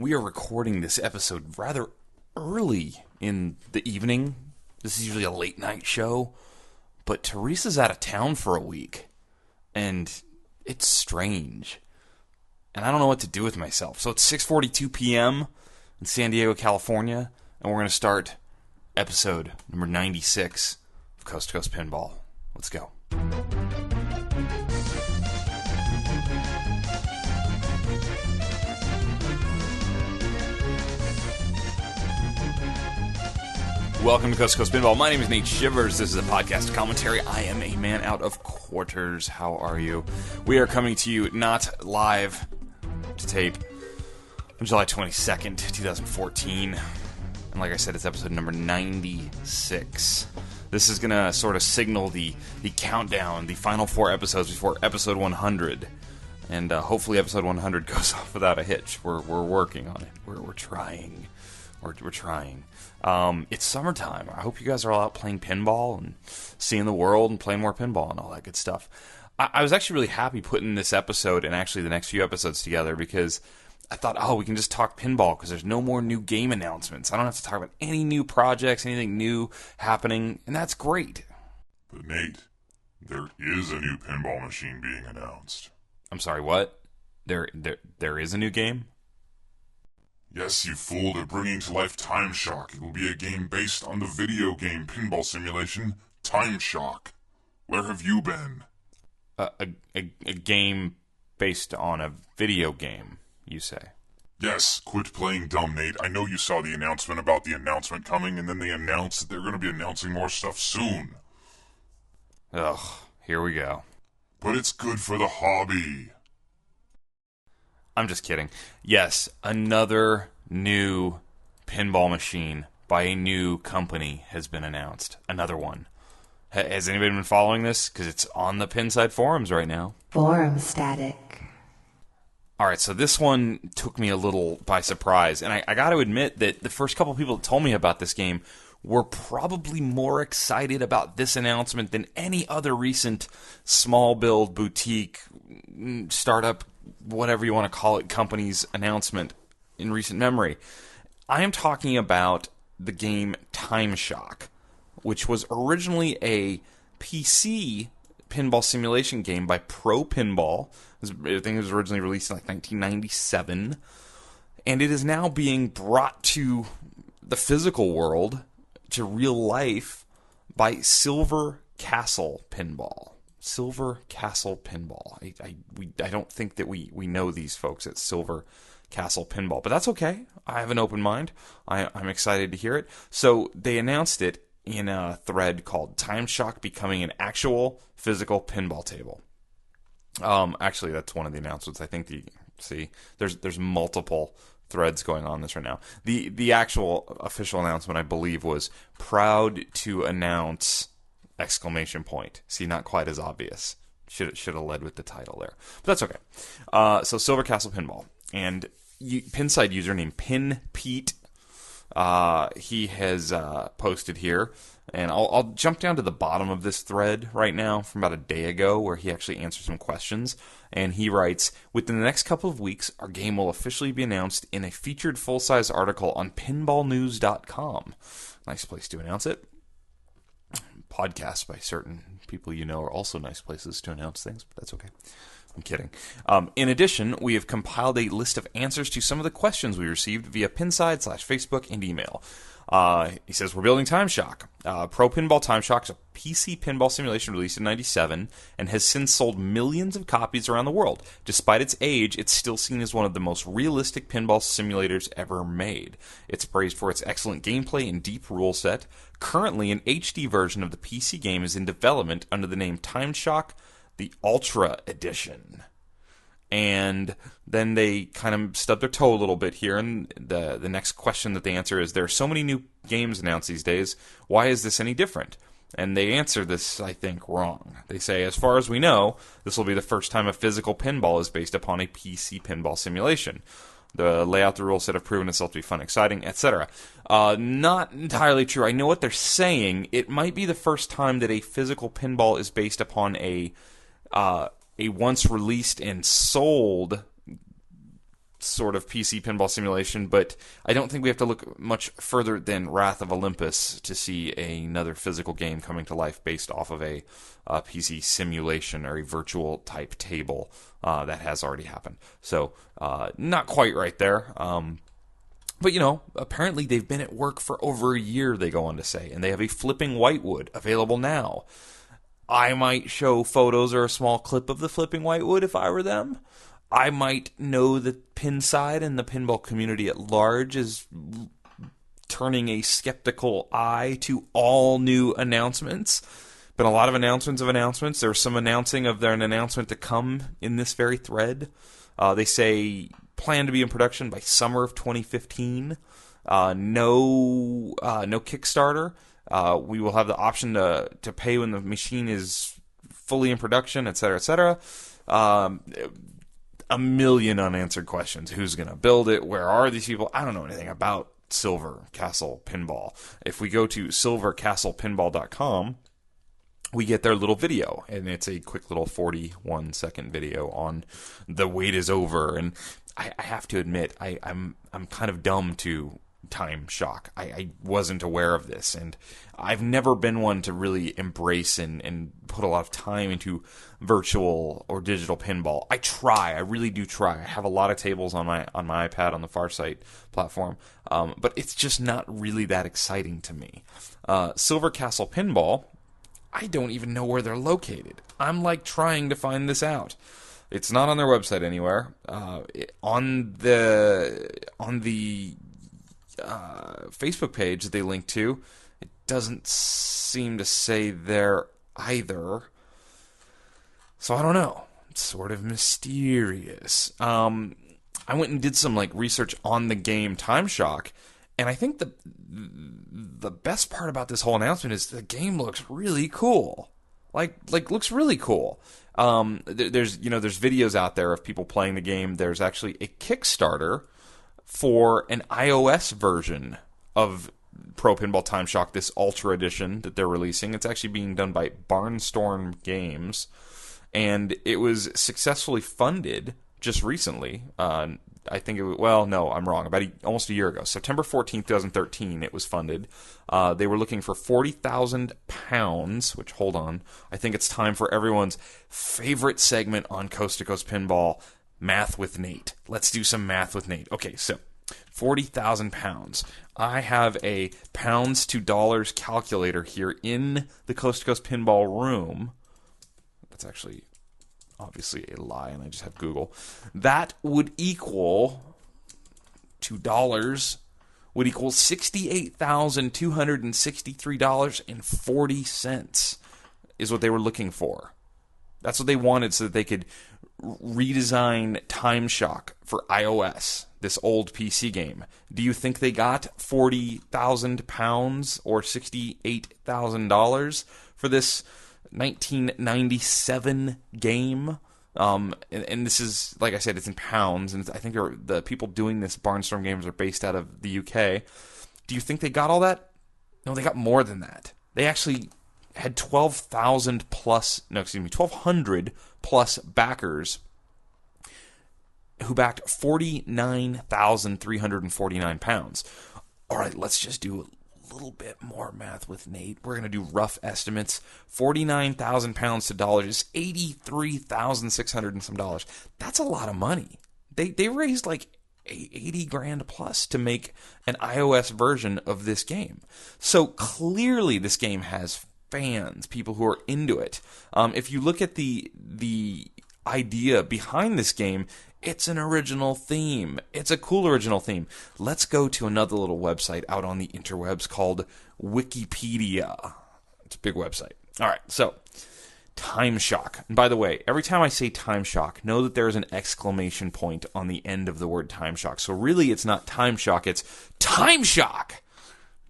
We are recording this episode rather early in the evening. This is usually a late night show, but Teresa's out of town for a week, and it's strange. And I don't know what to do with myself. So it's 6:42 p.m. in San Diego, California, and we're going to start episode number 96 of Coast to Coast Pinball. Let's go. Welcome to Coast to Coast Pinball. My name is Nate Shivers. This is a podcast commentary. I am a man out of quarters. How are you? We are coming to you not live to tape on July 22nd, 2014. And like I said, it's episode number 96. This is going to sort of signal the countdown, the final 4 episodes before episode 100. And hopefully episode 100 goes off without a hitch. We're working on it. We're trying. We're trying. It's summertime. I hope you guys are all out playing pinball and seeing the world and playing more pinball and all that good stuff. I was actually really happy putting this episode and actually the next few episodes together because I thought, we can just talk pinball because there's no more new game announcements. I don't have to talk about any new projects, anything new happening, and that's great. But Nate, there is a new pinball machine being announced. I'm sorry, what? There is a new game? Yes, you fool, they're bringing to life Time Shock. It will be a game based on the video game pinball simulation, Time Shock. Where have you been? A game based on a video game, you say? Yes, quit playing dumb, Nate. I know you saw the announcement about the announcement coming, and then they announced that they're going to be announcing more stuff soon. Ugh, here we go. But it's good for the hobby. I'm just kidding. Yes, another new pinball machine by a new company has been announced. Another one. Has anybody been following this? Because it's on the Pinside forums right now. Forum static. Alright, so this one took me a little by surprise. And I got to admit that the first couple people that told me about this game were probably more excited about this announcement than any other recent small build, boutique, startup, whatever you want to call it, company's announcement in recent memory. I am talking about the game Time Shock, which was originally a PC pinball simulation game by Pro Pinball. I think it was originally released in like 1997, and it is now being brought to the physical world, to real life, by Silver Castle Pinball. Silver Castle Pinball. I don't think that we know these folks at Silver Castle Pinball, but that's okay. I have an open mind. I'm excited to hear it. So they announced it in a thread called Time Shock Becoming an Actual Physical Pinball Table. Actually, that's one of the announcements. I think there's multiple threads going on this right now. The actual official announcement, I believe, was proud to announce ... See, not quite as obvious. Should have led with the title there. But that's okay. So Silver Castle Pinball. And Pinside username PinPete. He has posted here. And I'll jump down to the bottom of this thread right now from about a day ago where he actually answered some questions. And he writes, within the next couple of weeks, our game will officially be announced in a featured full-size article on pinballnews.com. Nice place to announce it. Podcasts by certain people you know are also nice places to announce things, but that's okay. I'm kidding. In addition, we have compiled a list of answers to some of the questions we received via Pinside/Facebook and email. He says, we're building Time Shock. Pro Pinball Time Shock is a PC pinball simulation released in 1997 and has since sold millions of copies around the world. Despite its age, it's still seen as one of the most realistic pinball simulators ever made. It's praised for its excellent gameplay and deep rule set. Currently, an HD version of the PC game is in development under the name Time Shock, the Ultra Edition. And then they kind of stub their toe a little bit here, and the next question that they answer is, there are so many new games announced these days, why is this any different? And they answer this, I think, wrong. They say, as far as we know, this will be the first time a physical pinball is based upon a PC pinball simulation. The layout, the rule set have proven itself to be fun, exciting, etc. Not entirely true. I know what they're saying. It might be the first time that a physical pinball is based upon a once released and sold sort of PC pinball simulation, but I don't think we have to look much further than Wrath of Olympus to see another physical game coming to life based off of a PC simulation or a virtual type table that has already happened. So not quite right there. But, apparently they've been at work for over a year, they go on to say, and they have a flipping whitewood available now. I might show photos or a small clip of the flipping whitewood if I were them. I might know the pin side, and the pinball community at large is turning a skeptical eye to all new announcements. Been a lot of announcements. There's some announcing of an announcement to come in this very thread. They say plan to be in production by summer of 2015. No Kickstarter. We will have the option to pay when the machine is fully in production, etc., etc. A million unanswered questions. Who's going to build it? Where are these people? I don't know anything about Silver Castle Pinball. If we go to silvercastlepinball.com, we get their little video, and it's a quick little 41-second video on the wait is over. And I have to admit, I'm kind of dumb to time shock. I wasn't aware of this, and I've never been one to really embrace and put a lot of time into virtual or digital pinball. I really do try. I have a lot of tables on my iPad on the Farsight platform, but it's just not really that exciting to me. Silver Castle Pinball, I don't even know where they're located. I'm trying to find this out. It's not on their website anywhere. On the Facebook page that they link to, it doesn't seem to say there either. So I don't know. It's sort of mysterious. I went and did some like research on the game Time Shock, and I think the best part about this whole announcement is the game looks really cool. Looks really cool. There's videos out there of people playing the game. There's actually a Kickstarter for an iOS version of Pro Pinball Time Shock, this Ultra Edition that they're releasing. It's actually being done by Barnstorm Games, and it was successfully funded just recently. I think I'm wrong. Almost a year ago, September 14th, 2013, it was funded. They were looking for £40,000, which, hold on, I think it's time for everyone's favorite segment on Coast to Coast Pinball, Math with Nate. Let's do some math with Nate. Okay, so £40,000. I have a pounds to dollars calculator here in the Coast to Coast Pinball room. That's actually obviously a lie, and I just have Google. That would equal $2 would equal $68,263.40 is what they were looking for. That's what they wanted so that they could redesign Time Shock for iOS, this old PC game. Do you think they got £40,000 or $68,000 for this 1997 game? And this is, like I said, it's in pounds, and I think the people doing this Barnstorm Games are based out of the UK. Do you think they got all that? No, they got more than that. They actually had 1,200 plus backers who backed 49,349 pounds. All right, let's just do a little bit more math with Nate. We're going to do rough estimates. 49,000 pounds to dollars is 83,600 and some dollars. That's a lot of money. They raised like 80 grand plus to make an iOS version of this game. So clearly this game has fans, people who are into it. If you look at the idea behind this game, it's an original theme. It's a cool original theme. Let's go to another little website out on the interwebs called Wikipedia. It's a big website. All right, so Time Shock. And by the way, every time I say Time Shock, know that there is an exclamation point on the end of the word Time Shock. So really, it's not Time Shock, it's Time Shock.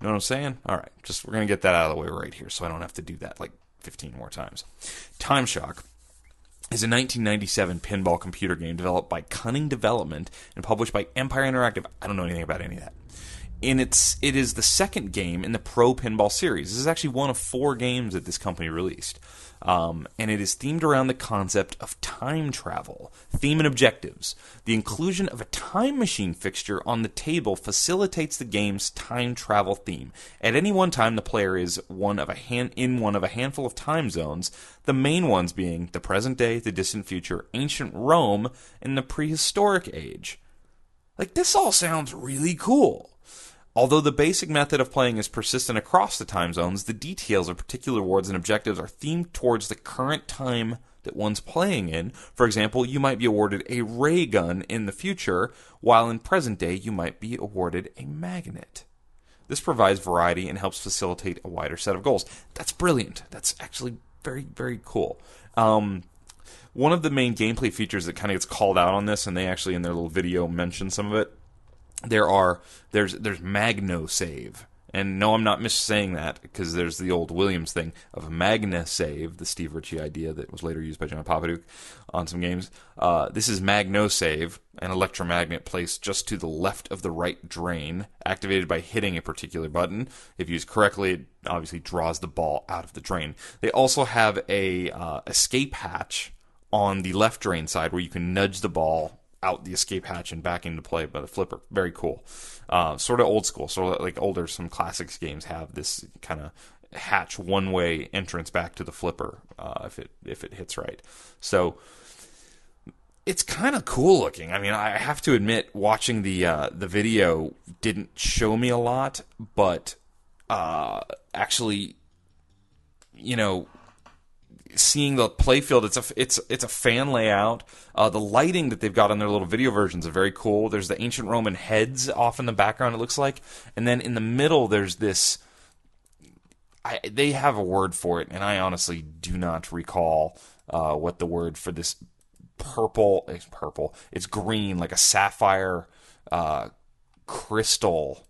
You know what I'm saying? All right, we're going to get that out of the way right here so I don't have to do that like 15 more times. Time Shock is a 1997 pinball computer game developed by Cunning Development and published by Empire Interactive. I don't know anything about any of that. It is the second game in the Pro Pinball series. This is actually one of 4 games that this company released. and it is themed around the concept of time travel. Theme and objectives. The inclusion of a time machine fixture on the table facilitates the game's time travel theme. At any one time, the player is in one of a handful of time zones, the main ones being the present day, the distant future, ancient Rome, and the prehistoric age. Like, this all sounds really cool. Although the basic method of playing is persistent across the time zones, the details of particular wards and objectives are themed towards the current time that one's playing in. For example, you might be awarded a ray gun in the future, while in present day you might be awarded a magnet. This provides variety and helps facilitate a wider set of goals. That's brilliant. That's actually very, very cool. One of the main gameplay features that kind of gets called out on this, and they actually in their little video mention some of it, there's Magno save. And no, I'm not missaying that, because there's the old Williams thing of Magna save, the Steve Ritchie idea that was later used by John Papaduke on some games. This is Magno save, an electromagnet placed just to the left of the right drain, activated by hitting a particular button. If used correctly, it obviously draws the ball out of the drain. They also have a escape hatch on the left drain side where you can nudge the ball out the escape hatch and back into play by the flipper. Very cool. Sort of old school, sort of like older, some classics games have this kind of hatch one-way entrance back to the flipper if it hits right. So it's kind of cool looking. I mean, I have to admit, watching the video didn't show me a lot, but actually, seeing the playfield, it's a fan layout. The lighting that they've got on their little video versions are very cool. There's the ancient Roman heads off in the background, it looks like, and then in the middle there's this. They have a word for it, and I honestly do not recall what the word for this purple. It's purple. It's green, like a sapphire crystal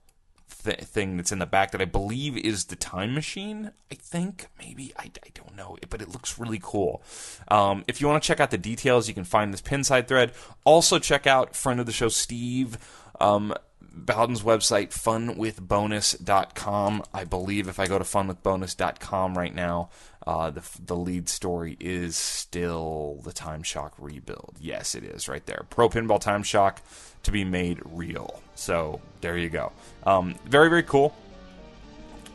thing that's in the back that I believe is the time machine. I think maybe I don't know, but it looks really cool. If you want to check out the details, you can find this pinside thread. Also check out friend of the show Steve Bowden's website, funwithbonus.com. I believe if I go to funwithbonus.com right now, the lead story is still the Time Shock rebuild. Yes, it is right there. Pro Pinball Time Shock to be made real. So there you go. Very, very cool.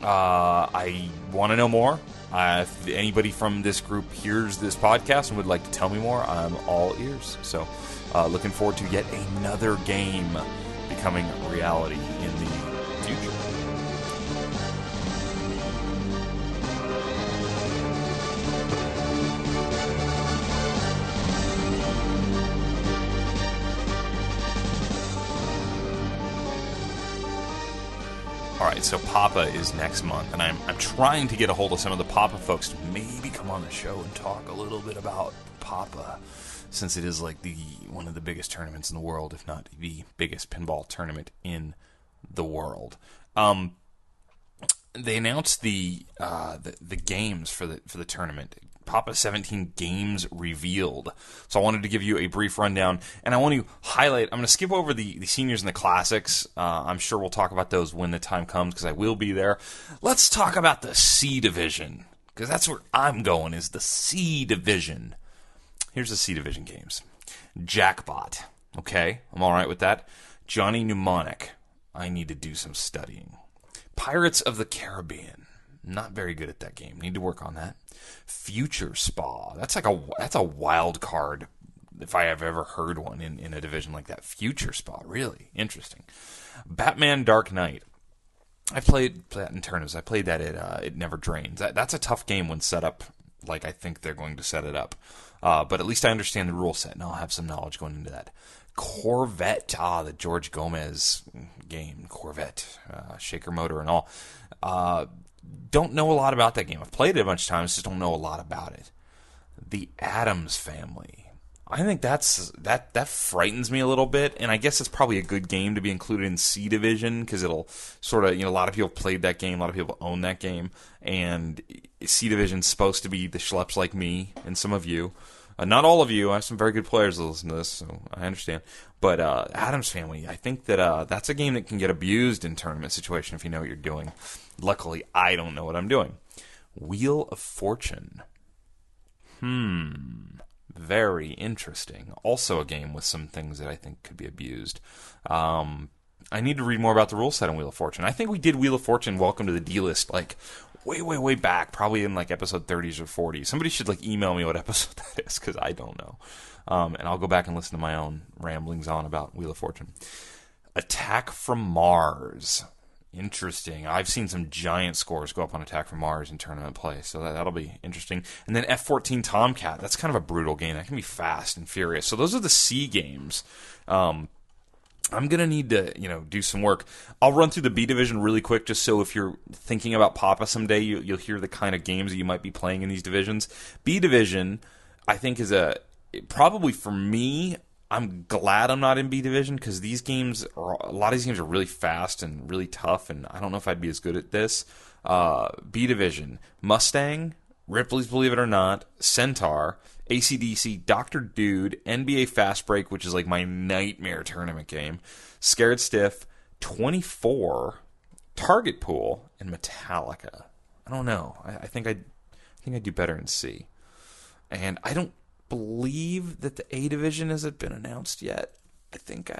I want to know more. If anybody from this group hears this podcast and would like to tell me more, I'm all ears. So looking forward to yet another game becoming reality in the future. All right, so Papa is next month, and I'm trying to get a hold of some of the Papa folks to maybe come on the show and talk a little bit about Papa, since it is like one of the biggest tournaments in the world, if not the biggest pinball tournament in the world. They announced the games for the tournament. Papa 17 games revealed. So I wanted to give you a brief rundown, and I want to highlight. I'm going to skip over the seniors and the classics. I'm sure we'll talk about those when the time comes, because I will be there. Let's talk about the C division, because that's where I'm going, is the C division. Here's the C division games. Jackpot. Okay, I'm all right with that. Johnny Mnemonic. I need to do some studying. Pirates of the Caribbean. Not very good at that game. Need to work on that. Future Spa. That's a wild card, if I have ever heard one in a division like that. Future Spa. Really interesting. Batman Dark Knight. I played that in tournaments. I played that at It Never Drains. That's a tough game when set up like I think they're going to set it up. But at least I understand the rule set, and I'll have some knowledge going into that. Corvette, the George Gomez game, Corvette, shaker motor and all. Don't know a lot about that game. I've played it a bunch of times, just don't know a lot about it. The Addams Family. I think that frightens me a little bit, and I guess it's probably a good game to be included in C Division, because it'll sort of, a lot of people played that game, a lot of people own that game, and C Division's supposed to be the schleps like me and some of you. Not all of you. I have some very good players that listen to this, so I understand. But Addams Family, I think that that's a game that can get abused in tournament situation if you know what you're doing. Luckily, I don't know what I'm doing. Wheel of Fortune. Very interesting. Also a game with some things that I think could be abused. I need to read more about the rule set on Wheel of Fortune. I think we did Wheel of Fortune Welcome to the D-List like way back, probably in like episode 30s or 40s. Somebody should like email me what episode that is, because I don't know. And I'll go back and listen to my own ramblings on about Wheel of Fortune. Attack from Mars. Interesting. I've seen some giant scores go up on Attack from Mars in tournament play, so that'll be interesting. And then F-14 Tomcat. That's kind of a brutal game. That can be fast and furious. So those are the C games. I'm going to need to, do some work. I'll run through the B division really quick, just so if you're thinking about Papa someday, you'll hear the kind of games that you might be playing in these divisions. B division, I think, is probably for me. I'm glad I'm not in B division, because a lot of these games are really fast and really tough, and I don't know if I'd be as good at this. B division: Mustang, Ripley's Believe It or Not, Centaur, AC/DC, Dr. Dude, NBA Fast Break, which is like my nightmare tournament game, Scared Stiff, 24, Target Pool, and Metallica. I don't know. I think I'd do better in C. And I don't believe that the A division hasn't been announced yet. I think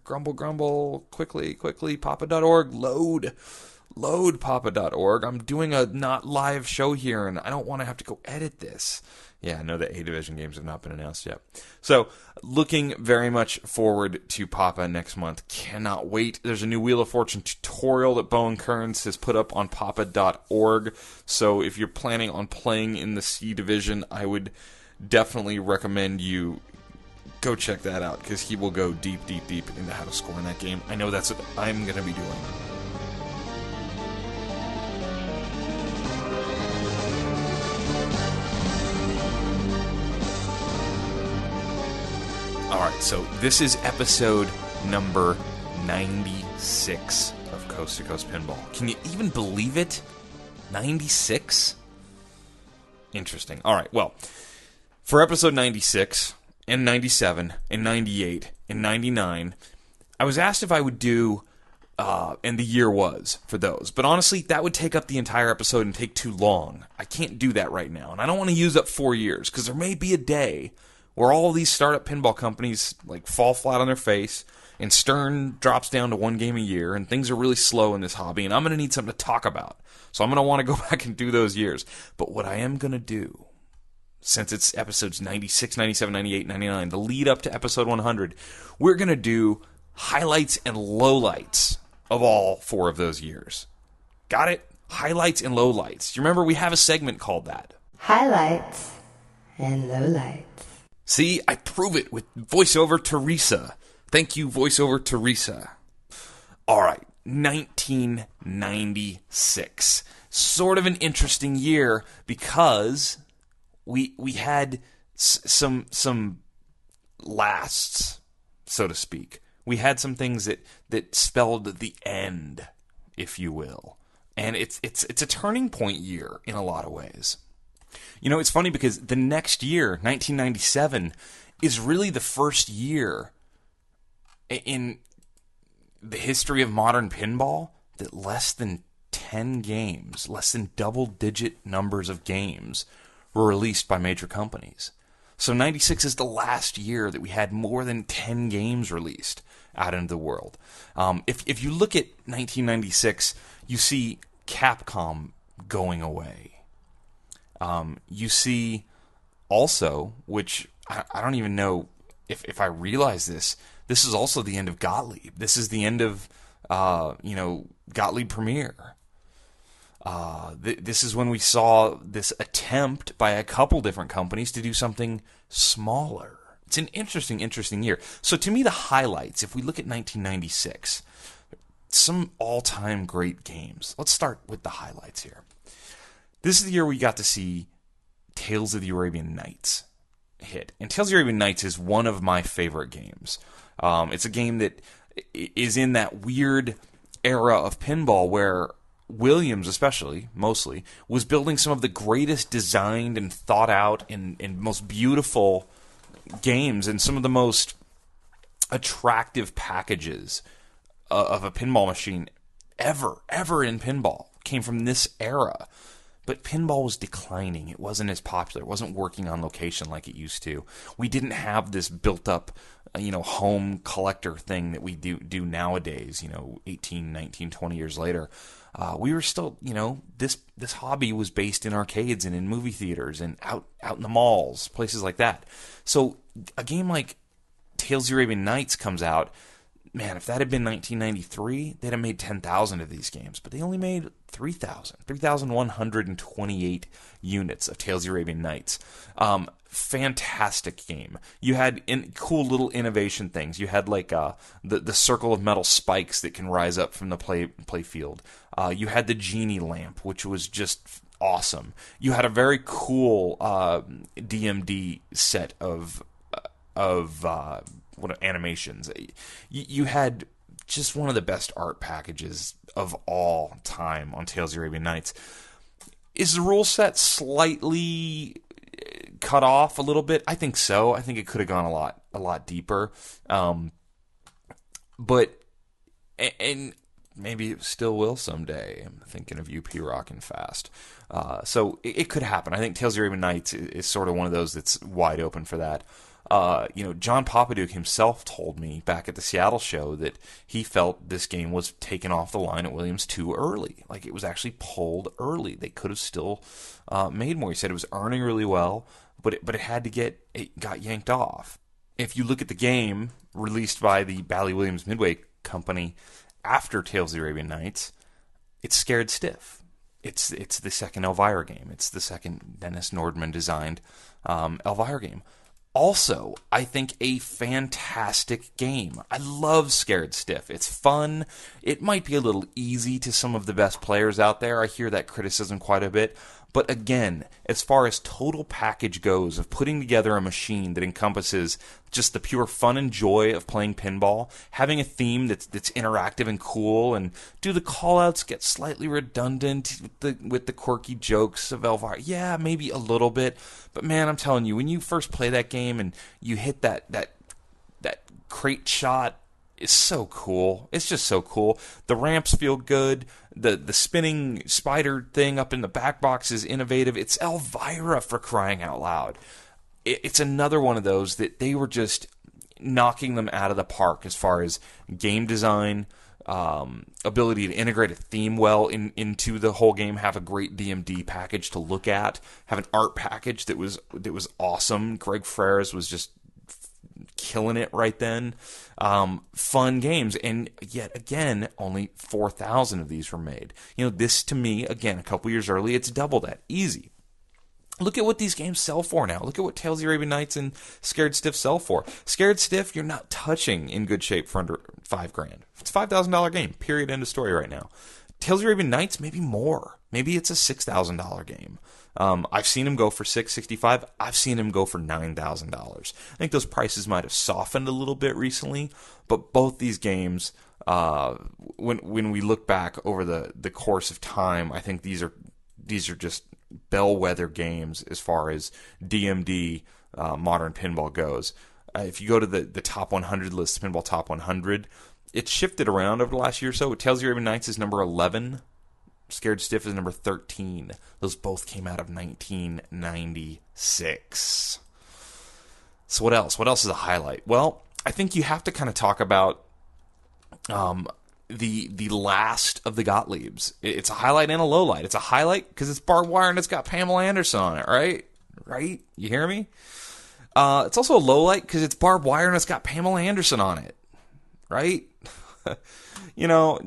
grumble, quickly, papa.org, load papa.org. I'm doing a not live show here, and I don't want to have to go edit this. Yeah, I know the A division games have not been announced yet. So, looking very much forward to Papa next month. Cannot wait. There's a new Wheel of Fortune tutorial that Bowen Kearns has put up on papa.org. So, if you're planning on playing in the C division, I would definitely recommend you go check that out, because he will go deep into how to score in that game. I know that's what I'm going to be doing. Alright, so this is episode number 96 of Coast to Coast Pinball. Can you even believe it? 96? Interesting. Alright, well, for episode 96, and 97, and 98, and 99, I was asked if I would do, and the year was, for those. But honestly, that would take up the entire episode and take too long. I can't do that right now, and I don't want to use up 4 years, because there may be a day where all of these startup pinball companies fall flat on their face, and Stern drops down to 1 game a year, and things are really slow in this hobby, and I'm going to need something to talk about. So I'm going to want to go back and do those years. But what I am going to do, since it's episodes 96, 97, 98, 99, the lead up to episode 100, we're going to do highlights and lowlights of all 4 of those years. Got it? Highlights and lowlights. You remember we have a segment called that. Highlights and lowlights. See, I prove it with voiceover Teresa. Thank you, voiceover Teresa. All right, 1996. Sort of an interesting year, because we had some lasts, so to speak. We had some things that spelled the end, if you will. And it's a turning point year in a lot of ways. It's funny, because the next year, 1997, is really the first year in the history of modern pinball that less than 10 games, less than double-digit numbers of games, were released by major companies. So 96 is the last year that we had more than 10 games released out into the world. If you look at 1996, you see Capcom going away. You see also, which I don't even know if I realize this is also the end of Gottlieb. This is the end of, Gottlieb Premier. This is when we saw this attempt by a couple different companies to do something smaller. It's an interesting year. So to me, the highlights, if we look at 1996, some all-time great games. Let's start with the highlights here. This is the year we got to see Tales of the Arabian Nights hit. And Tales of the Arabian Nights is one of my favorite games. It's a game that is in that weird era of pinball where Williams, especially, mostly, was building some of the greatest designed and thought out and most beautiful games and some of the most attractive packages of a pinball machine ever in pinball came from this era. but pinball was declining. It wasn't as popular. It wasn't working on location like it used to. We didn't have this built-up, home collector thing that we do nowadays, 18, 19, 20 years later. We were still, this hobby was based in arcades and in movie theaters and out in the malls, places like that. So a game like Tales of the Arabian Nights comes out. Man, if that had been 1993, they'd have made 10,000 of these games. But they only made 3,128 units of Tales of the Arabian Nights. Fantastic game. You had cool little innovation things. You had like the circle of metal spikes that can rise up from the play field. You had the genie lamp, which was just awesome. You had a very cool DMD set of animations. You had just one of the best art packages of all time on Tales of the Arabian Nights. Is the rule set slightly cut off a little bit? I think so. I think it could have gone a lot deeper. But maybe it still will someday. I'm thinking of you, P-Rockin' Fast. So it could happen. I think Tales of the Arabian Nights is sort of one of those that's wide open for that. John Papaduke himself told me back at the Seattle show that he felt this game was taken off the line at Williams too early. Like, it was actually pulled early. They could have still made more. He said it was earning really well, but it got yanked off. If you look at the game released by the Bally Williams Midway Company after Tales of the Arabian Nights, it's Scared Stiff. It's the second Elvira game. It's the second Dennis Nordman designed Elvira game. Also, I think a fantastic game. I love Scared Stiff. It's fun. It might be a little easy to some of the best players out there. I hear that criticism quite a bit. But again, as far as total package goes of putting together a machine that encompasses just the pure fun and joy of playing pinball, having a theme that's interactive and cool, and do the callouts get slightly redundant with the quirky jokes of Elvira? Yeah, maybe a little bit. But man, I'm telling you, when you first play that game and you hit that crate shot, it's so cool. It's just so cool. The ramps feel good. The spinning spider thing up in the back box is innovative. It's Elvira, for crying out loud. It's another one of those that they were just knocking them out of the park as far as game design, ability to integrate a theme well into the whole game, have a great DMD package to look at, have an art package that was awesome. Greg Freres was just killing it right then. Fun games, and yet again, only 4,000 of these were made. This to me, again, a couple years early, it's double that. Easy. Look at what these games sell for now. Look at what Tales of the Arabian Nights and Scared Stiff sell for. Scared Stiff, you're not touching in good shape for under $5,000. It's a $5,000 game. Period. End of story right now. Tales of the Arabian Nights, maybe more. Maybe it's a $6,000 game. I've seen him go for $665. I've seen him go for $9,000. I think those prices might have softened a little bit recently, but both these games, when we look back over the course of time, I think these are just bellwether games as far as DMD modern pinball goes. If you go to the top 100 list, Pinball Top 100, it's shifted around over the last year or so. Tales of the Arabian Nights is number 11. Scared Stiff is number 13. Those both came out of 1996. So what else? What else is a highlight? Well, I think you have to kind of talk about the last of the Gottliebs. It's a highlight and a lowlight. It's a highlight because it's barbed wire and it's got Pamela Anderson on it, right? Right? You hear me? It's also a lowlight because it's barbed wire and it's got Pamela Anderson on it, right? Not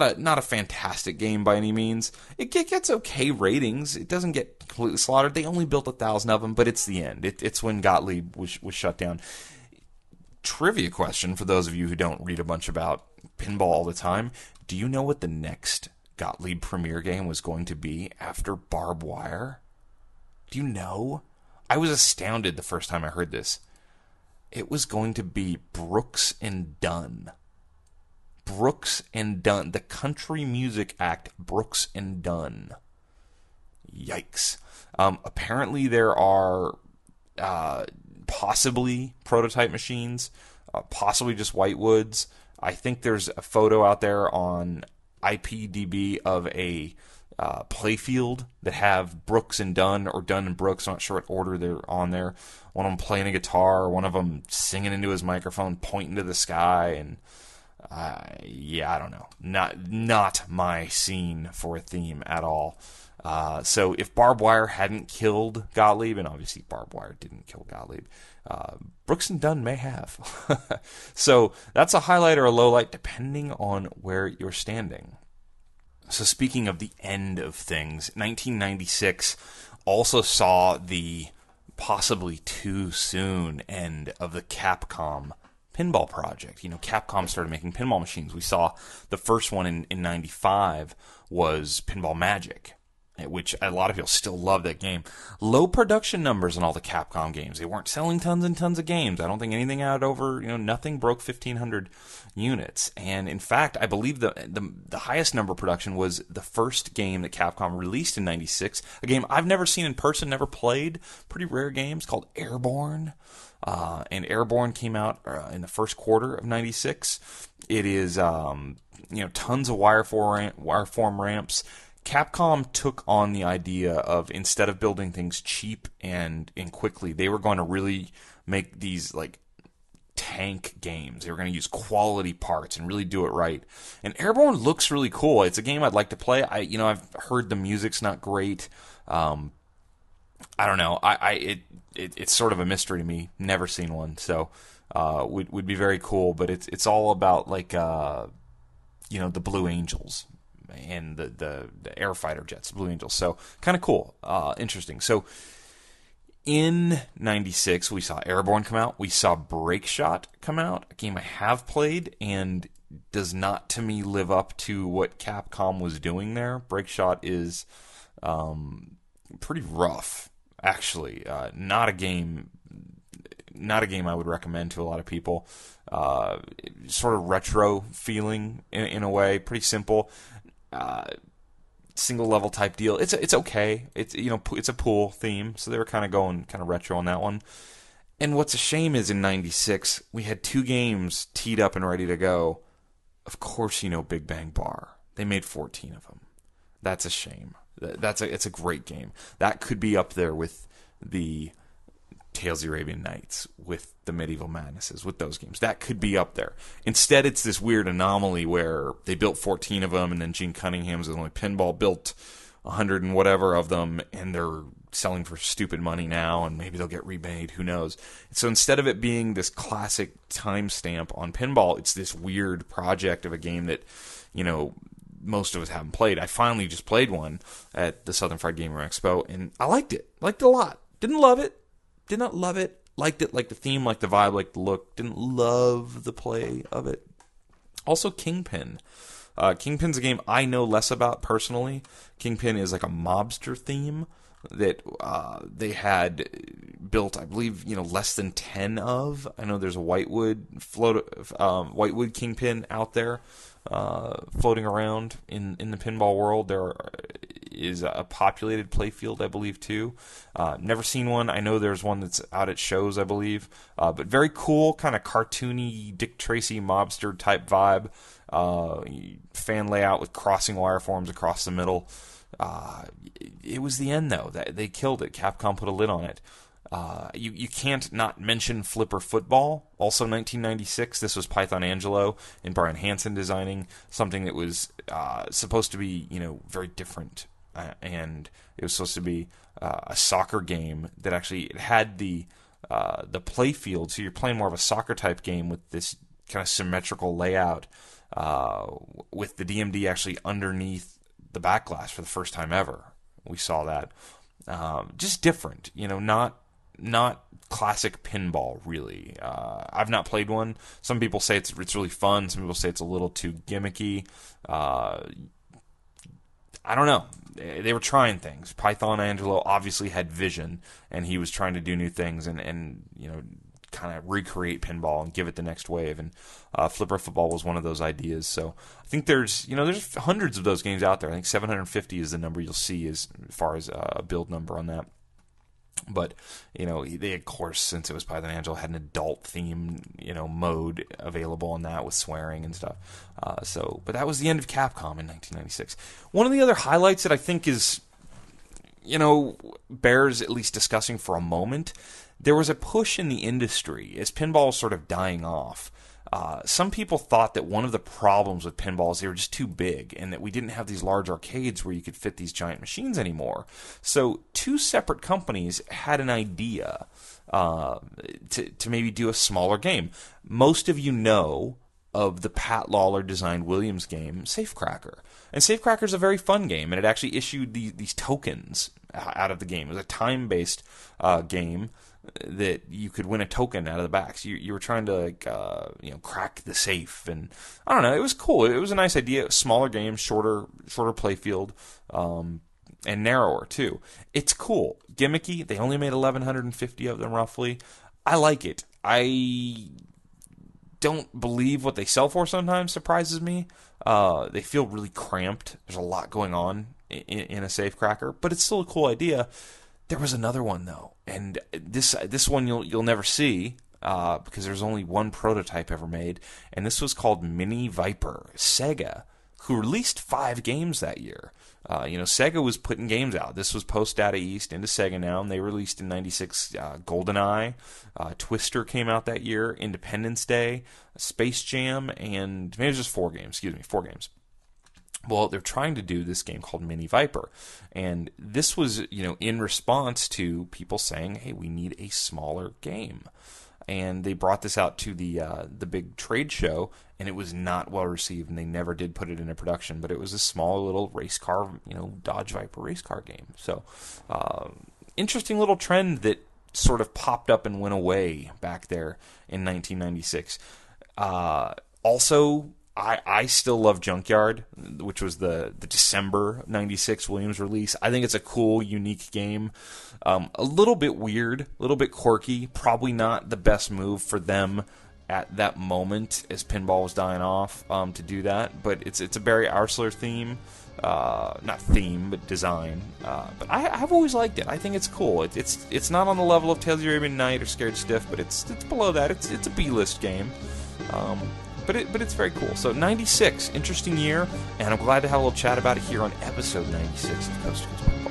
a fantastic game by any means. It gets okay ratings. It doesn't get completely slaughtered. They only built 1,000 of them, but it's the end. It's when Gottlieb was shut down. Trivia question for those of you who don't read a bunch about pinball all the time. Do you know what the next Gottlieb premiere game was going to be after barbed wire? Do you know? I was astounded the first time I heard this. It was going to be Brooks and Dunn. Brooks and Dunn. The country music act Brooks and Dunn. Yikes. Apparently there are possibly prototype machines, possibly just Whitewoods. I think there's a photo out there on IPDB of a playfield that have Brooks and Dunn, or Dunn and Brooks. I'm not sure what order they're on there. One of them playing a guitar, one of them singing into his microphone, pointing to the sky, and I don't know. Not my scene for a theme at all. So if Barbed Wire hadn't killed Gottlieb, and obviously Barbed Wire didn't kill Gottlieb, Brooks and Dunn may have. So that's a highlight or a low light depending on where you're standing. So speaking of the end of things, 1996 also saw the possibly too soon end of the Capcom pinball project. Capcom started making pinball machines. We saw the first one in 95 was Pinball Magic, which a lot of people still love that game. Low production numbers on all the Capcom games. They weren't selling tons and tons of games. I don't think anything out over, nothing broke 1,500 units. And in fact, I believe the highest number of production was the first game that Capcom released in 96, a game I've never seen in person, never played. Pretty rare game. It's called Airborne. And Airborne came out in the first quarter of 96. It is, tons of wireform ramps. Capcom took on the idea of, instead of building things cheap and quickly, they were going to really make these like tank games. They were going to use quality parts and really do it right. And Airborne looks really cool. It's a game I'd like to play. I've heard the music's not great. I don't know. It's sort of a mystery to me. Never seen one, so would be very cool. But it's all about like the Blue Angels and the air fighter jets, Blue Angels. So kind of cool, interesting. So in 96, we saw Airborne come out. We saw Break Shot come out, a game I have played and does not, to me, live up to what Capcom was doing there. Break Shot is pretty rough, actually. Not a game I would recommend to a lot of people. Sort of retro feeling in a way, pretty simple. Single level type deal. It's okay. It's a pool theme, so they were kind of going kind of retro on that one. And what's a shame is in 96 we had two games teed up and ready to go. Of course, Big Bang Bar. They made 14 of them. That's a shame. It's a great game. That could be up there with the Tales of the Arabian Nights, with the Medieval Madnesses, with those games. That could be up there. Instead, it's this weird anomaly where they built 14 of them, and then Gene Cunningham's the only pinball built 100 and whatever of them, and they're selling for stupid money now, and maybe they'll get remade. Who knows? So instead of it being this classic timestamp on pinball, it's this weird project of a game that, most of us haven't played. I finally just played one at the Southern Fried Gamer Expo, and I liked it. Liked it a lot. Didn't love it. Did not love it. Liked it, like the theme, like the vibe, like the look. Didn't love the play of it. Also, Kingpin. Kingpin's a game I know less about personally. Kingpin is like a mobster theme that they had built, I believe, less than 10 of. I know there's a Whitewood Kingpin out there floating around in the pinball world. There is a populated playfield, I believe, too. Never seen one. I know there's one that's out at shows, I believe. But very cool, kind of cartoony, Dick Tracy mobster type vibe. Fan layout with crossing wireforms across the middle. It was the end, though. They killed it. Capcom put a lid on it. You can't not mention Flipper Football. Also 1996. This was Python Angelo and Brian Hansen designing something that was supposed to be, very different. And it was supposed to be a soccer game that actually it had the play field. So you're playing more of a soccer type game with this kind of symmetrical layout, with the DMD actually underneath the back glass for the first time ever. We saw that. Just different, not classic pinball, really. I've not played one. Some people say it's really fun. Some people say it's a little too gimmicky. I don't know. They were trying things. Python Angelo obviously had vision, and he was trying to do new things and kind of recreate pinball and give it the next wave. And Flipper Football was one of those ideas. So I think there's hundreds of those games out there. I think 750 is the number you'll see as far as a build number on that. But, they, of course, since it was Python Angel, had an adult theme, mode available on that with swearing and stuff. But that was the end of Capcom in 1996. One of the other highlights that I think is, bears at least discussing for a moment, there was a push in the industry as pinball was sort of dying off. Some people thought that one of the problems with pinball is they were just too big and that we didn't have these large arcades where you could fit these giant machines anymore. So two separate companies had an idea to maybe do a smaller game. Most of you know of the Pat Lawler designed Williams game, Safecracker. And Safecracker is a very fun game, and it actually issued these tokens out of the game. It was a time-based game that you could win a token out of the backs. You were trying to crack the safe, and I don't know. It was cool. It was a nice idea. Smaller game, shorter play field, and narrower too. It's cool, gimmicky. They only made 1,150 of them roughly. I like it. I don't believe what they sell for sometimes surprises me. They feel really cramped. There's a lot going on in a Safecracker, but it's still a cool idea. There was another one though, and this one you'll never see because there's only one prototype ever made, and this was called Mini Viper. Sega, who released 5 games that year. Sega was putting games out. This was post Data East into Sega now, and they released in '96 GoldenEye, Twister came out that year, Independence Day, Space Jam, and maybe it was just 4 games. 4 games. Well, they're trying to do this game called Mini Viper, and this was, in response to people saying, "Hey, we need a smaller game," and they brought this out to the big trade show, and it was not well received, and they never did put it into production. But it was a small little race car, Dodge Viper race car game. So, interesting little trend that sort of popped up and went away back there in 1996. Also, I still love Junkyard, which was the December '96 Williams release. I think it's a cool, unique game. A little bit weird, a little bit quirky. Probably not the best move for them at that moment as pinball was dying off to do that. But it's a Barry Arsler theme. Not theme, but design. But I've always liked it. I think it's cool. It's not on the level of Tales of the Arabian Night or Scared Stiff, but it's below that. It's a B-list game. But it's very cool. So 96, interesting year, and I'm glad to have a little chat about it here on episode 96 of Coast to Coast Pinball.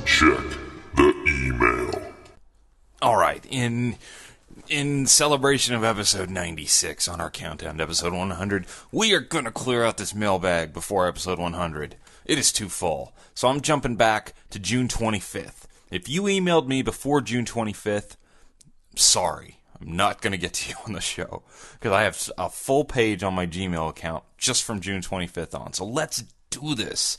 Check the email. All right, in celebration of episode 96 on our countdown to episode 100, we are going to clear out this mailbag before episode 100. It is too full. So I'm jumping back to June 25th. If you emailed me before June 25th, sorry. I'm not going to get to you on the show because I have a full page on my Gmail account just from June 25th on. So let's do this.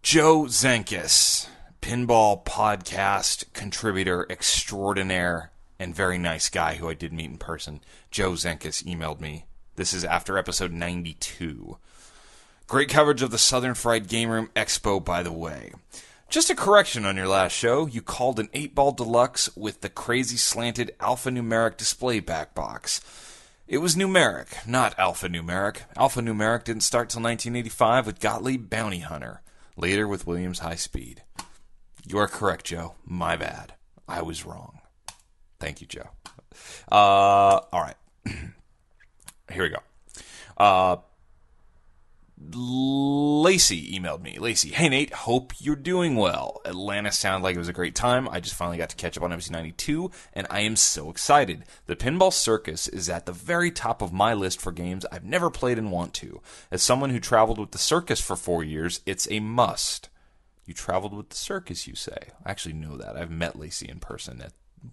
Joe Zenkis, pinball podcast contributor extraordinaire, and very nice guy who I did meet in person. Joe Zenkis emailed me. This is after episode 92. Great coverage of the Southern Fried Game Room Expo, by the way. Just a correction on your last show. You called an 8-ball deluxe with the crazy slanted alphanumeric display back box. It was numeric, not alphanumeric. Alphanumeric didn't start till 1985 with Gottlieb Bounty Hunter. Later with Williams High Speed. You are correct, Joe. My bad. I was wrong. Thank you, Joe. All right. Here we go. Lacey emailed me. Lacey, hey Nate, hope you're doing well. Atlanta sounded like it was a great time. I just finally got to catch up on episode 92, and I am so excited. The Pinball Circus is at the very top of my list for games I've never played and want to. As someone who traveled with the circus for 4 years, it's a must. You traveled with the circus, you say? I actually know that. I've met Lacey in person.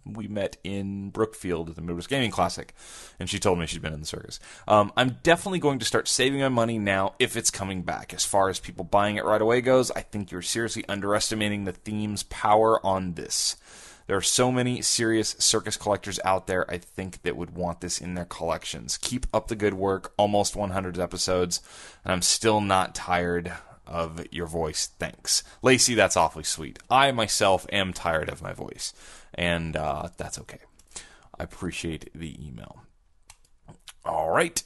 We met in Brookfield at the Midwest Gaming Classic, and she told me she'd been in the circus. I'm definitely going to start saving my money now if it's coming back. As far as people buying it right away goes, I think you're seriously underestimating the theme's power on this. There are so many serious circus collectors out there, I think, that would want this in their collections. Keep up the good work. Almost 100 episodes, and I'm still not tired of your voice. Thanks. Lacey, that's awfully sweet. I myself am tired of my voice, and that's okay. I appreciate the email. All right.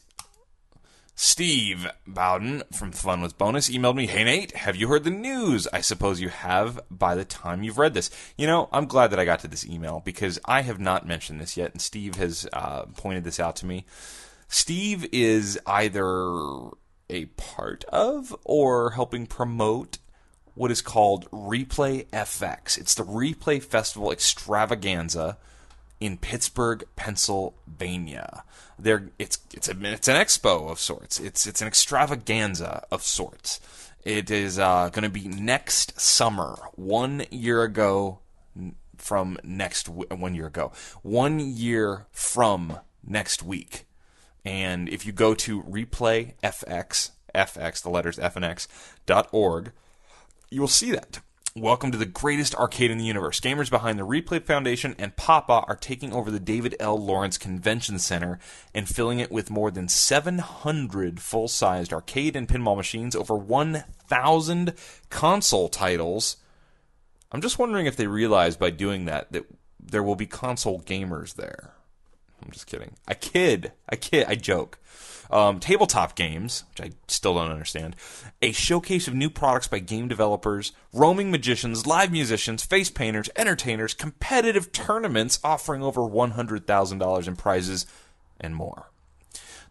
Steve Bowden from Fun with Bonus emailed me, "Hey Nate, have you heard the news?" I suppose you have by the time you've read this. You know, I'm glad that I got to this email because I have not mentioned this yet, and Steve has pointed this out to me. Steve is either a part of or helping promote what is called Replay FX. It's the Replay Festival Extravaganza in Pittsburgh, Pennsylvania. It's an expo of sorts. It's an extravaganza of sorts. It is going to be next summer, 1 year ago from next 1 year ago, 1 year from next week. And if you go to Replay FX, the letters F and X.org, you will see that. Welcome to the greatest arcade in the universe. Gamers behind the Replay Foundation and Papa are taking over the David L. Lawrence Convention Center and filling it with more than 700 full-sized arcade and pinball machines, over 1,000 console titles. I'm just wondering if they realize by doing that there will be console gamers there. I'm just kidding. I joke. Tabletop games, which I still don't understand. A showcase of new products by game developers, roaming magicians, live musicians, face painters, entertainers, competitive tournaments offering over $100,000 in prizes, and more.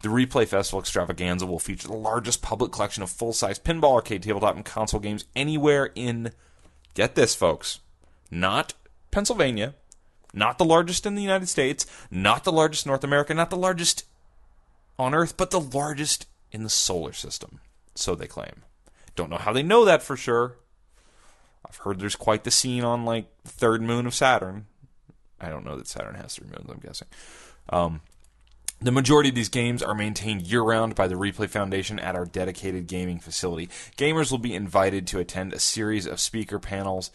The Replay Festival Extravaganza will feature the largest public collection of full-size pinball, arcade, tabletop, and console games anywhere in, get this folks, not Pennsylvania, not the largest in the United States, not the largest in North America, not the largest on Earth, but the largest in the solar system, so they claim. Don't know how they know that for sure. I've heard there's quite the scene on, like, the third moon of Saturn. I don't know that Saturn has 3 moons, I'm guessing. The majority of these games are maintained year-round by the Replay Foundation at our dedicated gaming facility. Gamers will be invited to attend a series of speaker panels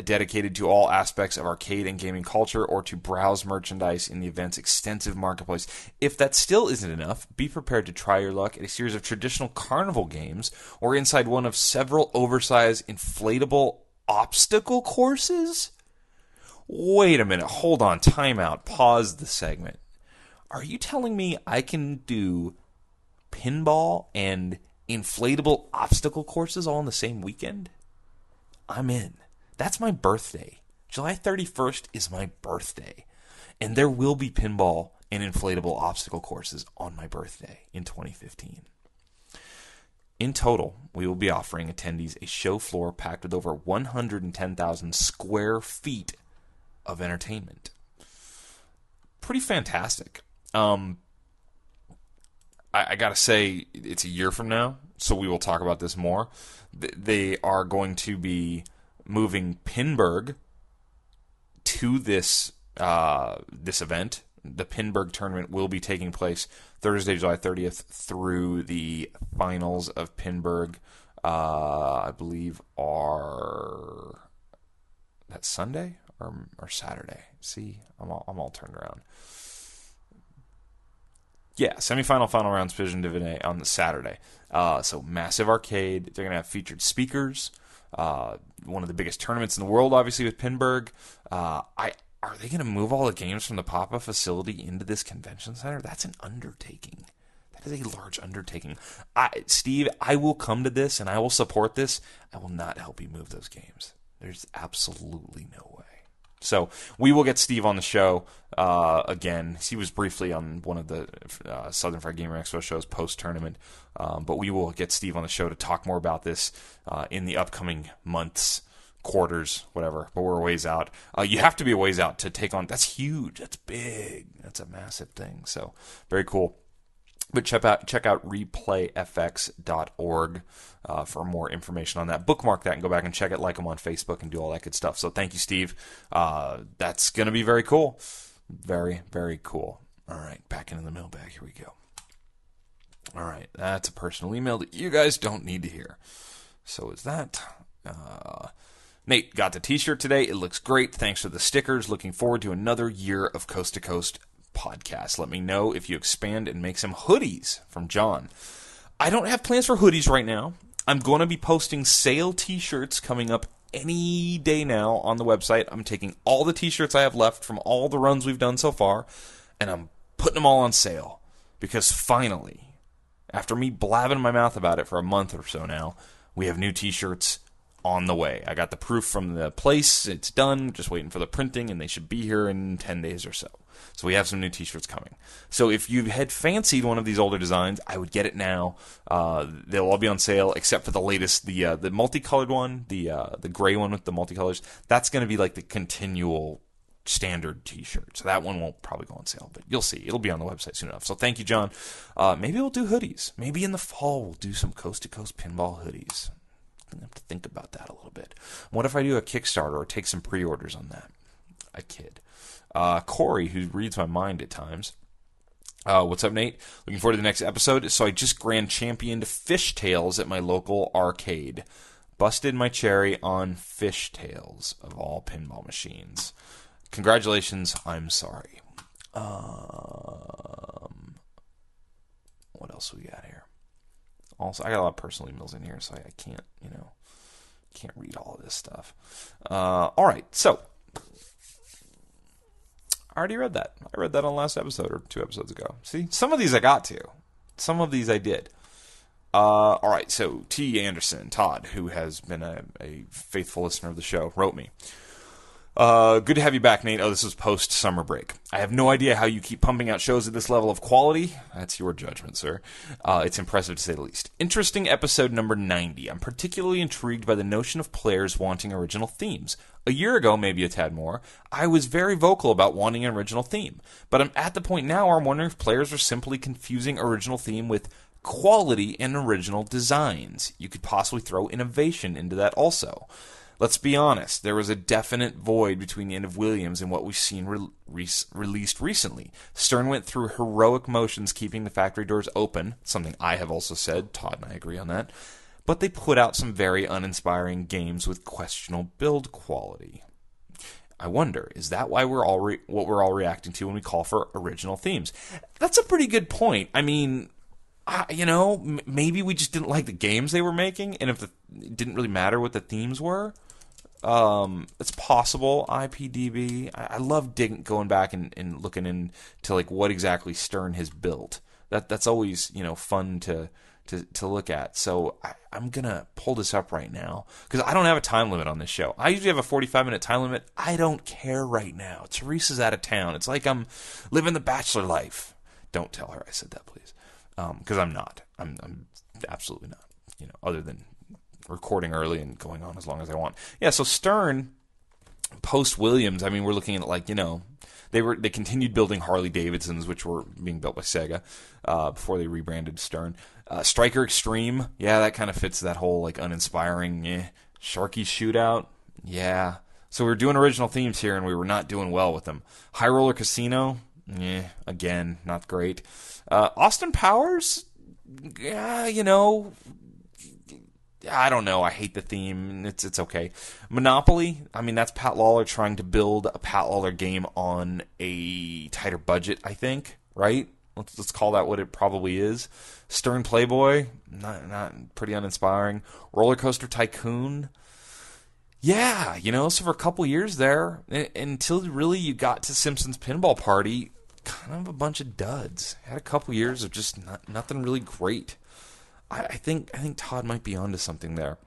dedicated to all aspects of arcade and gaming culture, or to browse merchandise in the event's extensive marketplace. If that still isn't enough, be prepared to try your luck at a series of traditional carnival games, or inside one of several oversized inflatable obstacle courses? Wait a minute, hold on, time out, pause the segment. Are you telling me I can do pinball and inflatable obstacle courses all in the same weekend? I'm in. That's my birthday. July 31st is my birthday. And there will be pinball and inflatable obstacle courses on my birthday in 2015. In total, we will be offering attendees a show floor packed with over 110,000 square feet of entertainment. Pretty fantastic. I gotta say, it's a year from now, so we will talk about this more. They are going to be moving Pinburg to this event. The Pinburg tournament will be taking place Thursday, July 30th through the finals of Pinburg, I believe, are that Sunday or Saturday? See, I'm all turned around. Yeah, semifinal, final rounds, Division Division on the Saturday. So massive arcade. They're going to have featured speakers. One of the biggest tournaments in the world, obviously, with Pinburg. Are they going to move all the games from the Papa facility into this convention center? That's an undertaking. That is a large undertaking. Steve, I will come to this and I will support this. I will not help you move those games. There's absolutely no way. So we will get Steve on the show again. He was briefly on one of the Southern Fried Gamer Expo shows post-tournament. But we will get Steve on the show to talk more about this in the upcoming months, quarters, whatever. But we're a ways out. You have to be a ways out to take on. That's huge. That's big. That's a massive thing. So very cool. But check out replayfx.org for more information on that. Bookmark that and go back and check it, like them on Facebook, and do all that good stuff. So thank you, Steve. That's going to be very cool. Very, very cool. All right, back into the mailbag. Here we go. All right, that's a personal email that you guys don't need to hear. So is that. Nate, got the t-shirt today. It looks great. Thanks for the stickers. Looking forward to another year of Coast to Coast podcast. Let me know if you expand and make some hoodies, from John. I don't have plans for hoodies right now. I'm going to be posting sale t-shirts coming up any day now on the website. I'm taking all the t-shirts I have left from all the runs we've done so far, and I'm putting them all on sale. Because finally, after me blabbing my mouth about it for a month or so now, we have new t-shirts on the way. I got the proof from the place. It's done. Just waiting for the printing, and they should be here in 10 days or so. So we have some new t-shirts coming. So if you had fancied one of these older designs, I would get it now. They'll all be on sale except for the latest, the multicolored one, the gray one with the multicolors. That's going to be like the continual standard t-shirt. So that one won't probably go on sale, but you'll see. It'll be on the website soon enough. So thank you, John. Maybe we'll do hoodies. Maybe in the fall we'll do some Coast2Coast Pinball hoodies. I have to think about that a little bit. What if I do a Kickstarter or take some pre-orders on that? I kid. Corey, who reads my mind at times. What's up, Nate? Looking forward to the next episode. So I just grand championed Fishtails at my local arcade. Busted my cherry on Fishtails, of all pinball machines. Congratulations, I'm sorry. What else we got here? Also, I got a lot of personal emails in here, so I can't, can't read all of this stuff. All right, so I already read that. I read that on the last episode or 2 episodes ago. See, some of these I got to. Some of these I did. All right, so T. Anderson, Todd, who has been a faithful listener of the show, wrote me. Good to have you back, Nate. Oh, this is post-summer break. I have no idea how you keep pumping out shows at this level of quality. That's your judgment, sir. It's impressive to say the least. Interesting episode number 90. I'm particularly intrigued by the notion of players wanting original themes. A year ago, maybe a tad more, I was very vocal about wanting an original theme. But I'm at the point now where I'm wondering if players are simply confusing original theme with quality and original designs. You could possibly throw innovation into that also. Let's be honest, there was a definite void between the end of Williams and what we've seen released recently. Stern went through heroic motions keeping the factory doors open, something I have also said, Todd and I agree on that, but they put out some very uninspiring games with questionable build quality. I wonder, is that why we're all what we're all reacting to when we call for original themes? That's a pretty good point. I mean, maybe we just didn't like the games they were making, and it didn't really matter what the themes were. It's possible. IPDB. I love going back and looking into like what exactly Stern has built. That's always fun to look at. So I'm gonna pull this up right now because I don't have a time limit on this show. I usually have a 45-minute time limit. I don't care right now. Teresa's out of town. It's like I'm living the bachelor life. Don't tell her I said that, please. Because I'm not. I'm absolutely not. Other than recording early and going on as long as I want. Yeah, so Stern, post-Williams, I mean, we're looking at they continued building Harley-Davidsons, which were being built by Sega before they rebranded Stern. Striker Extreme, yeah, that kind of fits that whole uninspiring, Sharky Shootout, yeah. So we were doing original themes here, and we were not doing well with them. High Roller Casino, again, not great. Austin Powers, yeah, I don't know. I hate the theme. It's okay. Monopoly, I mean, that's Pat Lawler trying to build a Pat Lawler game on a tighter budget, I think, right? Let's call that what it probably is. Stern Playboy, not pretty uninspiring. Roller Coaster Tycoon, yeah, so for a couple years there, until really you got to Simpsons Pinball Party, kind of a bunch of duds. Had a couple years of just nothing really great. I think Todd might be onto something there.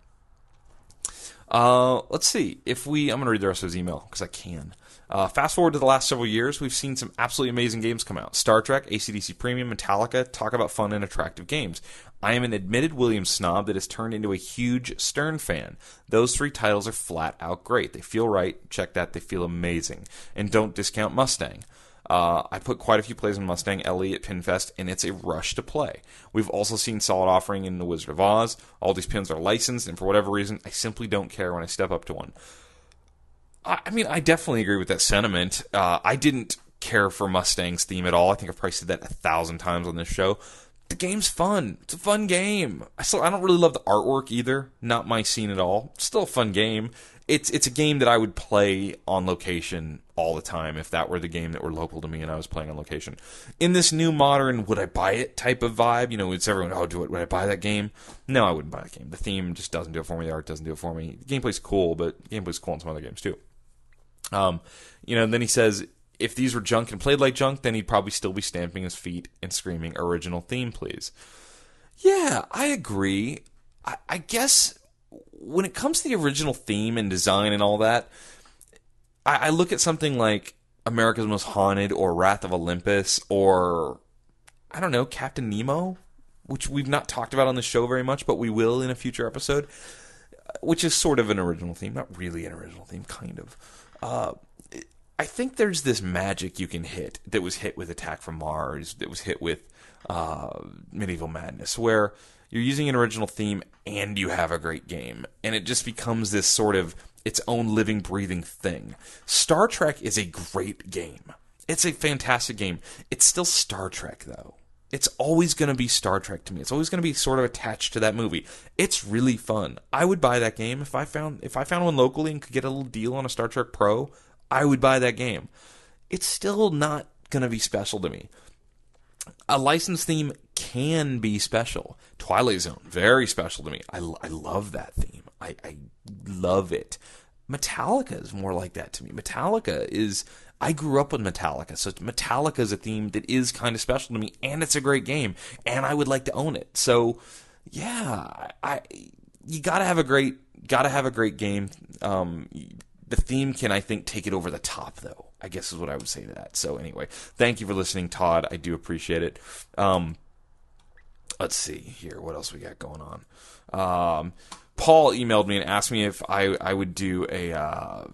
Let's see. I'm going to read the rest of his email because I can. Fast forward to the last several years, we've seen some absolutely amazing games come out. Star Trek, AC/DC Premium, Metallica, talk about fun and attractive games. I am an admitted Williams snob that has turned into a huge Stern fan. Those 3 titles are flat out great. They feel right. Check that. They feel amazing. And don't discount Mustang. I put quite a few plays on Mustang LE at PinFest, and it's a rush to play. We've also seen solid offering in The Wizard of Oz. All these pins are licensed, and for whatever reason, I simply don't care when I step up to one. I mean, I definitely agree with that sentiment. I didn't care for Mustang's theme at all. I think I've probably said that 1,000 times on this show. The game's fun. It's a fun game. I don't really love the artwork either. Not my scene at all. Still a fun game. It's a game that I would play on location all the time if that were the game that were local to me and I was playing on location. In this new modern, would I buy it type of vibe, it's everyone, would I buy that game? No, I wouldn't buy that game. The theme just doesn't do it for me. The art doesn't do it for me. The gameplay's cool, but the gameplay's cool in some other games too. Then he says, if these were junk and played like junk, then he'd probably still be stamping his feet and screaming, original theme, please. Yeah, I agree. I guess when it comes to the original theme and design and all that, I look at something like America's Most Haunted or Wrath of Olympus or, I don't know, Captain Nemo, which we've not talked about on the show very much, but we will in a future episode, which is sort of an original theme. Not really an original theme, kind of. I think there's this magic you can hit that was hit with Attack from Mars, that was hit with Medieval Madness, where you're using an original theme and you have a great game. And it just becomes this sort of its own living, breathing thing. Star Trek is a great game. It's a fantastic game. It's still Star Trek, though. It's always going to be Star Trek to me. It's always going to be sort of attached to that movie. It's really fun. I would buy that game if I found one locally and could get a little deal on a Star Trek Pro. I would buy that game. It's still not going to be special to me. A licensed theme can be special. Twilight Zone, very special to me. I love that theme. I love it. Metallica is more like that to me. I grew up with Metallica, so Metallica is a theme that is kind of special to me, and it's a great game, and I would like to own it. So, yeah, you gotta have a great game. The theme can, I think, take it over the top, though, I guess is what I would say to that. So anyway, thank you for listening, Todd. I do appreciate it. Let's see here. What else we got going on? Paul emailed me and asked me if I would do a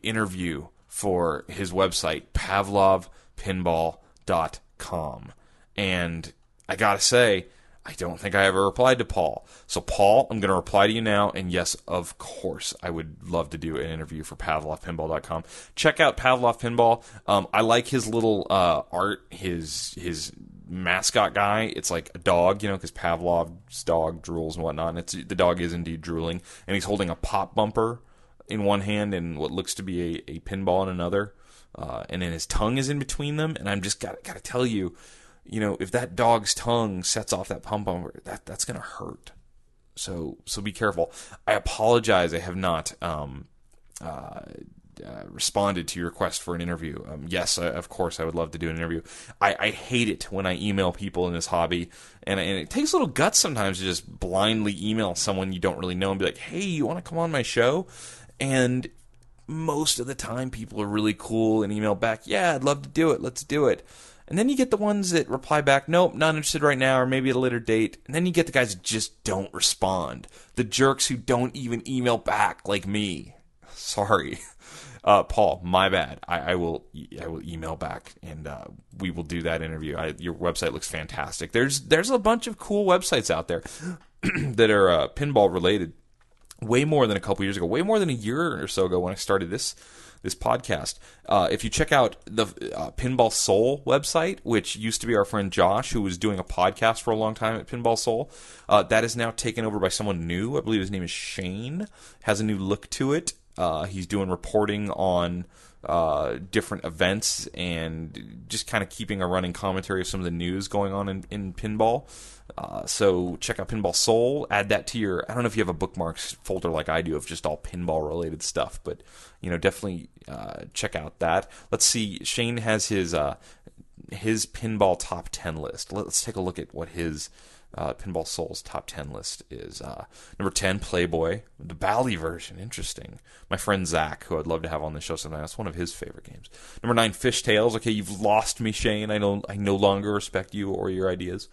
interview for his website, pavlovpinball.com. And I gotta say, I don't think I ever replied to Paul. So, Paul, I'm going to reply to you now. And yes, of course, I would love to do an interview for PavlovPinball.com. Check out Pavlov Pinball. I like his little art, his mascot guy. It's like a dog, because Pavlov's dog drools and whatnot. And the dog is indeed drooling. And he's holding a pop bumper in one hand and what looks to be a pinball in another. And then his tongue is in between them. And I'm just got to tell you, if that dog's tongue sets off that pump bumper, that's going to hurt. So be careful. I apologize. I have not responded to your request for an interview. Yes, of course, I would love to do an interview. I hate it when I email people in this hobby, and it takes a little guts sometimes to just blindly email someone you don't really know and be like, hey, you want to come on my show? And most of the time, people are really cool and email back, yeah, I'd love to do it. Let's do it. And then you get the ones that reply back, nope, not interested right now, or maybe at a later date. And then you get the guys that just don't respond. The jerks who don't even email back, like me. Sorry. Paul, my bad. I will email back, and we will do that interview. Your website looks fantastic. There's a bunch of cool websites out there that are pinball related. Way more than a couple years ago. Way more than a year or so ago when I started this podcast. If you check out the Pinball Soul website, which used to be our friend Josh, who was doing a podcast for a long time at Pinball Soul, that is now taken over by someone new. I believe his name is Shane. Has a new look to it. He's doing reporting on different events and just kind of keeping a running commentary of some of the news going on in pinball. So check out Pinball Soul. Add that to your, I don't know if you have a bookmarks folder like I do of just all pinball related stuff, but definitely check out that. Let's see. Shane has his pinball top 10 list. Let's take a look at what his Pinball Soul's top 10 list is. Number 10, Playboy, the Bally version. Interesting. My friend Zach, who I'd love to have on the show sometime, that's one of his favorite games. Number 9, Fishtails. Okay, you've lost me, Shane. I no longer respect you or your ideas.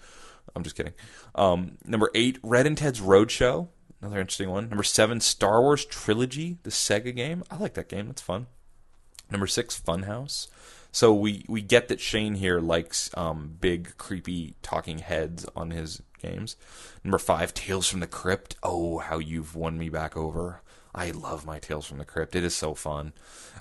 I'm just kidding. Number 8, Red and Ted's Roadshow. Another interesting one. Number 7, Star Wars Trilogy, the Sega game. I like that game. That's fun. Number 6, Funhouse. So we get that Shane here likes big, creepy talking heads on his games. Number 5, Tales from the Crypt. Oh, how you've won me back over. I love my Tales from the Crypt. It is so fun.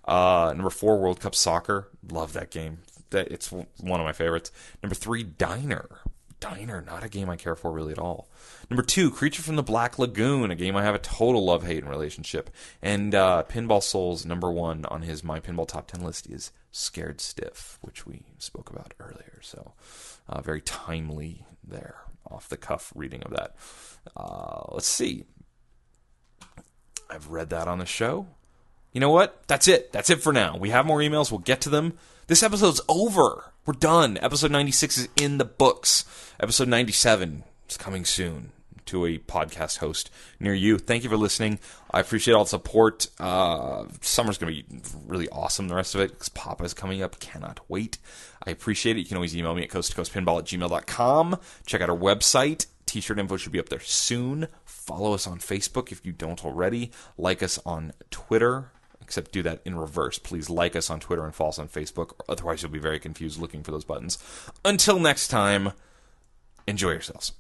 Number 4, World Cup Soccer. Love that game. It's one of my favorites. Number 3, Diner. Diner, not a game I care for really at all. Number 2, Creature from the Black Lagoon, a game I have a total love-hate relationship. And Pinball Souls, number 1 on his My Pinball Top 10 list is Scared Stiff, which we spoke about earlier. So very timely there, off-the-cuff reading of that. Let's see. I've read that on the show. You know what? That's it. That's it for now. We have more emails. We'll get to them. This episode's over. We're done. Episode 96 is in the books. Episode 97 is coming soon to a podcast host near you. Thank you for listening. I appreciate all the support. Summer's going to be really awesome, the rest of it, because Papa's coming up. Cannot wait. I appreciate it. You can always email me at coast2coastpinball@gmail.com. Check out our website. T-shirt info should be up there soon. Follow us on Facebook if you don't already. Like us on Twitter. Except do that in reverse. Please like us on Twitter and follow us on Facebook. Otherwise, you'll be very confused looking for those buttons. Until next time, enjoy yourselves.